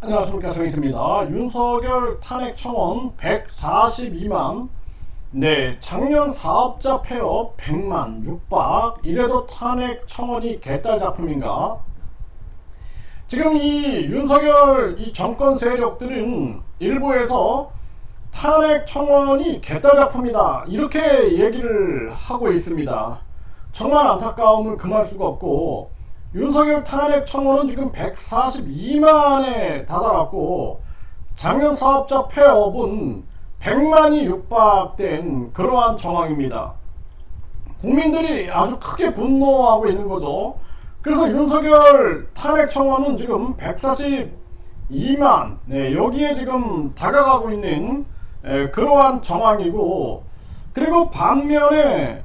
안녕하십니까, 정의입니다. 윤석열 탄핵 청원 142만. 네, 작년 사업자 폐업 100만 육박. 이래도 탄핵 청원이 개딸 작품인가? 지금 이 윤석열 이 정권 세력들은 일부에서 탄핵 청원이 개딸 작품이다, 이렇게 얘기를 하고 있습니다. 정말 안타까움을 금할 수가 없고, 윤석열 탄핵 청원은 지금 142만에 다다랐고, 작년 사업자 폐업은 100만이 육박된 그러한 정황입니다. 국민들이 아주 크게 분노하고 있는 거죠. 그래서 윤석열 탄핵 청원은 지금 142만, 여기에 지금 다가가고 있는 그러한 정황이고, 그리고 반면에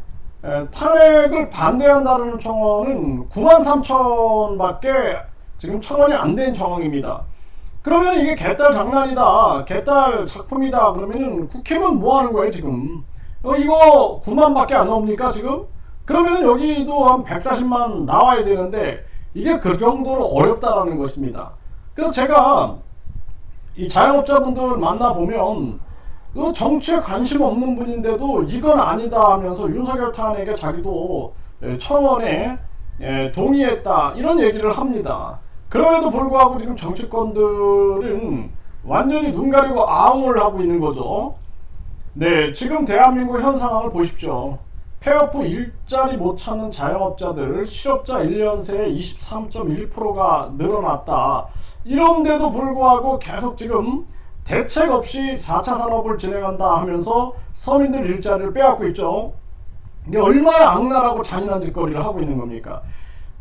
탄핵을 반대한다는 청원은 9만 3천 밖에 지금 청원이 안 된 정황입니다. 그러면 이게 개딸 장난이다, 개딸 작품이다, 그러면은 국회는 뭐 하는 거예요 지금? 이거 9만 밖에 안 나옵니까 지금? 그러면은 여기도 한 140만 나와야 되는데, 이게 그 정도로 어렵다라는 것입니다. 그래서 제가 이 자영업자분들 만나보면 정치에 관심 없는 분인데도 이건 아니다 하면서 윤석열 탄핵에 자기도 청원에 동의했다, 이런 얘기를 합니다. 그럼에도 불구하고 지금 정치권들은 완전히 눈 가리고 아웅을 하고 있는 거죠. 네, 지금 대한민국 현 상황을 보십시오. 폐업 후 일자리 못 찾는 자영업자들, 실업자 1년 새에 23.1%가 늘어났다. 이런데도 불구하고 계속 지금 대책 없이 4차 산업을 진행한다 하면서 서민들 일자리를 빼앗고 있죠. 이게 얼마나 악랄하고 잔인한 짓거리를 하고 있는 겁니까?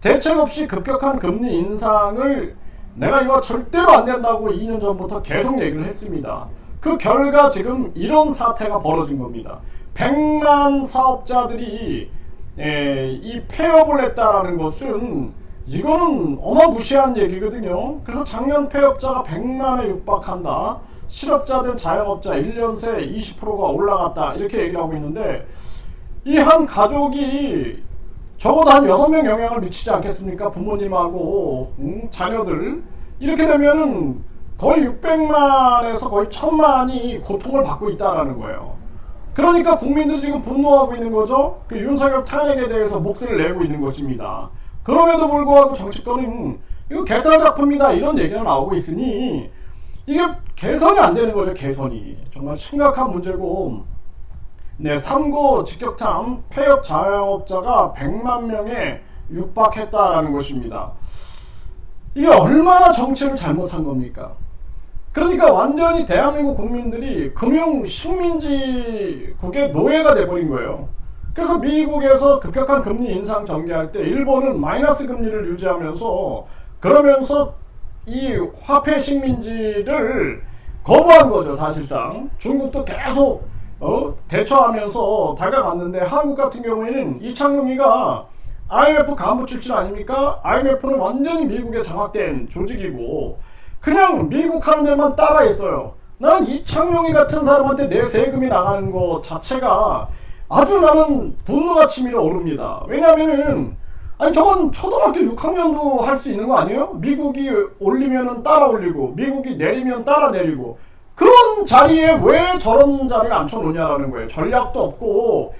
대책 없이 급격한 금리 인상을 내가 이거 절대로 안 된다고 2년 전부터 계속 얘기를 했습니다. 그 결과 지금 이런 사태가 벌어진 겁니다. 100만 사업자들이 이 폐업을 했다라는 것은 이거는 어마무시한 얘기거든요. 그래서 작년 폐업자가 100만에 육박한다, 실업자된 자영업자 1년 새 20%가 올라갔다, 이렇게 얘기를 하고 있는데, 이 한 가족이 적어도 한 6명 영향을 미치지 않겠습니까? 부모님하고 자녀들. 이렇게 되면은 거의 600만에서 거의 1000만이 고통을 받고 있다라는 거예요. 그러니까 국민들이 지금 분노하고 있는 거죠. 그 윤석열 탄핵에 대해서 목소리를 내고 있는 것입니다. 그럼에도 불구하고 정치권은 이거 개딸 작품이다, 이런 얘기가 나오고 있으니 이게 개선이 안 되는 거죠. 개선이 정말 심각한 문제고, 네, 3고 직격탄 폐업 자영업자가 100만 명에 육박했다라는 것입니다. 이게 얼마나 정책을 잘못한 겁니까? 그러니까 완전히 대한민국 국민들이 금융 식민지국의 노예가 돼버린 거예요. 그래서 미국에서 급격한 금리 인상 전개할 때 일본은 마이너스 금리를 유지하면서, 그러면서 이 화폐 식민지를 거부한 거죠. 사실상 중국도 계속 대처하면서 다가갔는데, 한국 같은 경우에는 이창용이가 IMF 간부 출신 아닙니까? IMF는 완전히 미국에 장악된 조직이고 그냥 미국 하는 데만 따라했어요. 난 이창용이 같은 사람한테 내 세금이 나가는 것 자체가 아주 나는 분노가 치밀어 오릅니다. 왜냐하면은 아니 저건 초등학교 6학년도 할 수 있는 거 아니에요? 미국이 올리면은 따라 올리고, 미국이 내리면 따라 내리고, 그런 자리에 왜 저런 자리를 앉혀놓냐라는 거예요. 전략도 없고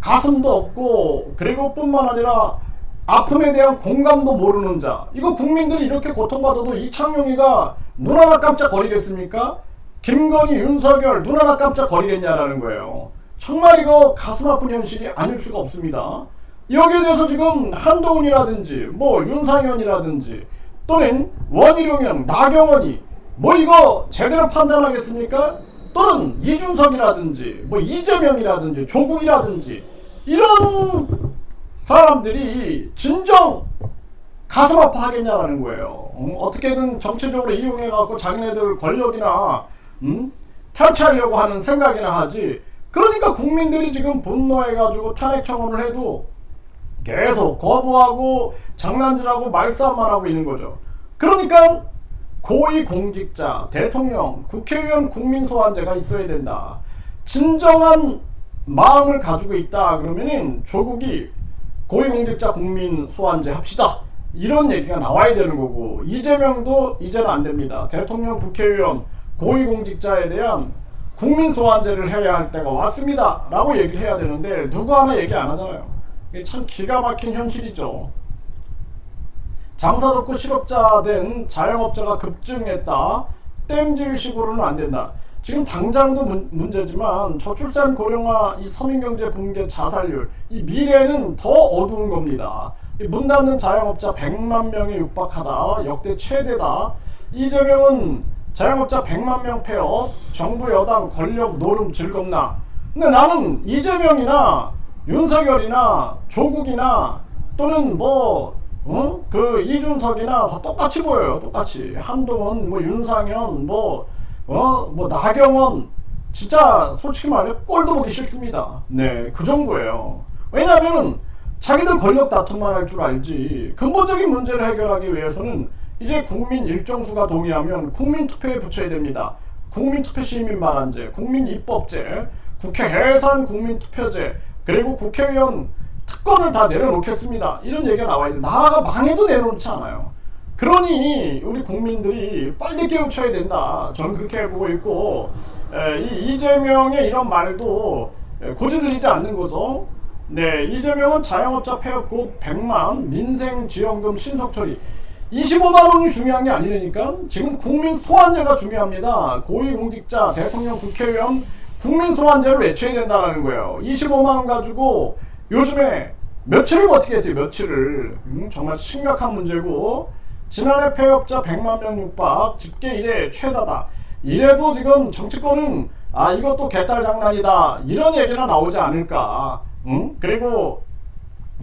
가슴도 없고, 그리고 뿐만 아니라 아픔에 대한 공감도 모르는 자. 이거 국민들이 이렇게 고통받아도 이창용이가 눈 하나 깜짝 거리겠습니까? 김건희, 윤석열 눈 하나 깜짝 거리겠냐라는 거예요. 정말 이거 가슴 아픈 현실이 아닐 수가 없습니다. 여기에 대해서 지금 한동훈이라든지 뭐 윤상현이라든지 또는 원희룡이랑 나경원이 뭐 이거 제대로 판단하겠습니까? 또는 이준석이라든지 뭐 이재명이라든지 조국이라든지 이런 사람들이 진정 가슴 아파하겠냐라는 거예요. 어떻게든 정치적으로 이용해갖고 자기네들 권력이나 탈취하려고 하는 생각이나 하지. 그러니까 국민들이 지금 분노해가지고 탄핵 청원을 해도 계속 거부하고 장난질하고 말싸움만 하고 있는 거죠. 그러니까 고위공직자, 대통령, 국회의원 국민소환제가 있어야 된다. 진정한 마음을 가지고 있다 그러면은 조국이 고위공직자 국민소환제 합시다, 이런 얘기가 나와야 되는 거고, 이재명도 이제는 안 됩니다. 대통령, 국회의원, 고위공직자에 대한 국민 소환제를 해야 할 때가 왔습니다 라고 얘기를 해야 되는데 누구 하나 얘기 안 하잖아요. 이게 참 기가 막힌 현실이죠. 장사 덮고 실업자 된 자영업자가 급증했다. 땜질식으로는 안 된다. 지금 당장도 문제지만 저출산 고령화, 이 서민경제 붕괴, 자살률, 이 미래는 더 어두운 겁니다. 문 닫는 자영업자 100만 명에 육박하다. 역대 최대다. 이재명은 자영업자 100만 명 폐업, 정부 여당 권력 노름 즐겁나. 근데 나는 이재명이나 윤석열이나 조국이나 또는 그 이준석이나 다 똑같이 보여요. 똑같이. 한동훈, 윤상현, 나경원, 진짜 솔직히 말해 꼴도 보기 싫습니다. 네, 그 정도예요. 왜냐하면 자기들 권력 다툼만 할 줄 알지 근본적인 문제를 해결하기 위해서는 이제 국민 일정수가 동의하면 국민투표에 붙여야 됩니다. 국민투표 시민반환제, 국민입법제, 국회 해산 국민투표제, 그리고 국회의원 특권을 다 내려놓겠습니다. 이런 얘기가 나와야 돼. 나라가 망해도 내려놓지 않아요. 그러니 우리 국민들이 빨리 깨우쳐야 된다. 저는 그렇게 보고 있고, 이재명의 이런 말도 고지 들리지 않는 거죠. 네, 이재명은 자영업자 폐업 곧 100만, 민생지원금 신속 처리. 25만 원이 중요한 게 아니라니까. 지금 국민 소환제가 중요합니다. 고위공직자, 대통령, 국회의원 국민 소환제를 외쳐야 된다는 거예요. 25만 원 가지고 요즘에 며칠을 버티겠어요. 며칠을. 정말 심각한 문제고, 지난해 폐업자 100만 명 육박, 집계 이래 최다다. 이래도 지금 정치권은 이것도 개딸 장난이다 이런 얘기가 나오지 않을까. 그리고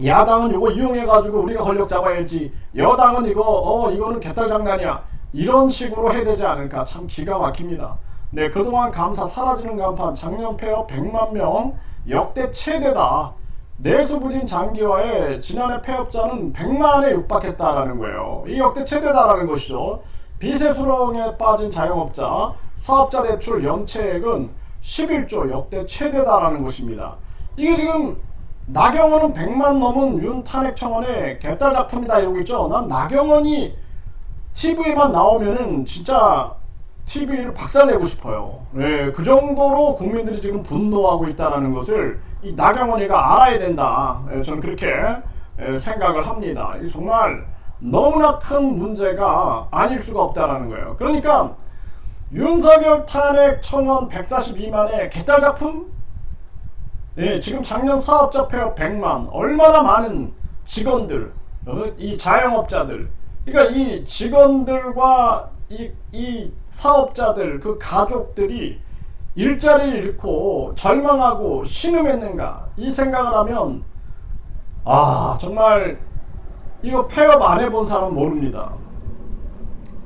야당은 이거 이용해가지고 우리가 권력 잡아야지, 여당은 이거는 개딸 장난이야, 이런 식으로 해야 되지 않을까. 참 기가 막힙니다. 네, 그동안 감사 사라지는 간판, 작년 폐업 100만 명 역대 최대다. 내수부진 장기화에 지난해 폐업자는 100만에 육박했다라는 거예요. 이 역대 최대다라는 것이죠. 빚의 수렁에 빠진 자영업자, 사업자 대출 연체액은 11조, 역대 최대다라는 것입니다. 이게 지금 나경원은 100만 넘은 윤 탄핵 청원의 개딸 작품이다 이러고 있죠. 난 나경원이 TV에만 나오면은 진짜 TV를 박살내고 싶어요. 네, 그 정도로 국민들이 지금 분노하고 있다는 것을 이 나경원이가 알아야 된다. 네, 저는 그렇게 생각을 합니다. 정말 너무나 큰 문제가 아닐 수가 없다는 거예요. 그러니까 윤석열 탄핵 청원 142만의 개딸 작품? 네, 지금 작년 사업자 폐업 100만, 얼마나 많은 직원들, 이 자영업자들, 그러니까 이 직원들과 이 사업자들, 그 가족들이 일자리를 잃고 절망하고 신음했는가, 이 생각을 하면 정말 이거 폐업 안 해본 사람 모릅니다.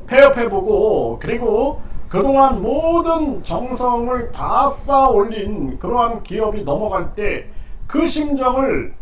폐업해보고, 그리고 그동안 모든 정성을 다 쌓아 올린 그러한 기업이 넘어갈 때 그 심정을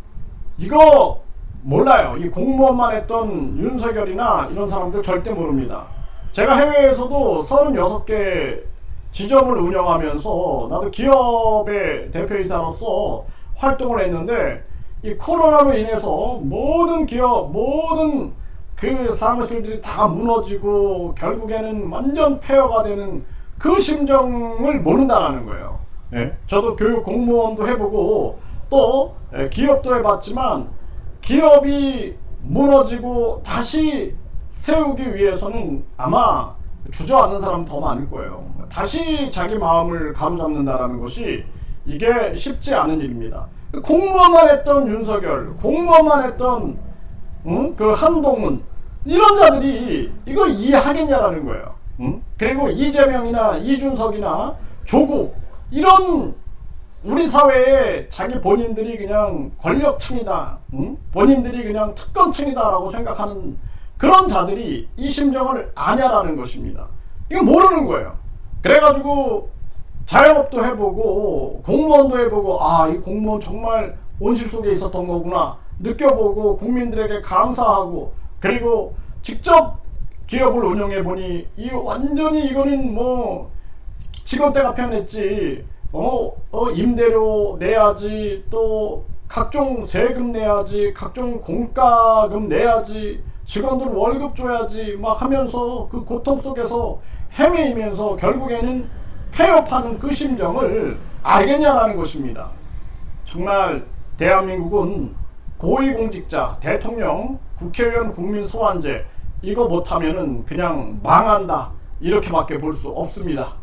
이거 몰라요. 이 공무원만 했던 윤석열이나 이런 사람들 절대 모릅니다. 제가 해외에서도 36개 지점을 운영하면서 나도 기업의 대표이사로서 활동을 했는데, 이 코로나로 인해서 모든 기업, 모든 그 사무실들이 다 무너지고 결국에는 완전 폐허가 되는 그 심정을 모른다는 거예요. 네? 저도 교육 공무원도 해보고 또 기업도 해봤지만, 기업이 무너지고 다시 세우기 위해서는 아마 주저앉는 사람 더 많을 거예요. 다시 자기 마음을 가로잡는다라는 것이 이게 쉽지 않은 일입니다. 공무원만 했던 윤석열, 공무원만 했던 그 한동훈, 이런 자들이 이걸 이해하겠냐라는 거예요. 그리고 이재명이나 이준석이나 조국, 이런 우리 사회에 자기 본인들이 그냥 권력층이다, 본인들이 그냥 특권층이다라고 생각하는 그런 자들이 이 심정을 아냐라는 것입니다. 이거 모르는 거예요. 그래가지고 자영업도 해보고 공무원도 해보고, 이 공무원 정말 온실 속에 있었던 거구나 느껴보고, 국민들에게 감사하고, 그리고 직접 기업을 운영해보니 완전히 이거는 직원 때가 편했지. 임대료 내야지, 또 각종 세금 내야지, 각종 공과금 내야지, 직원들 월급 줘야지 막 하면서 그 고통 속에서 헤매이면서 결국에는 폐업하는 그 심정을 알겠냐라는 것입니다. 정말 대한민국은 고위공직자, 대통령, 국회의원, 국민소환제 이거 못하면은 그냥 망한다 이렇게밖에 볼 수 없습니다.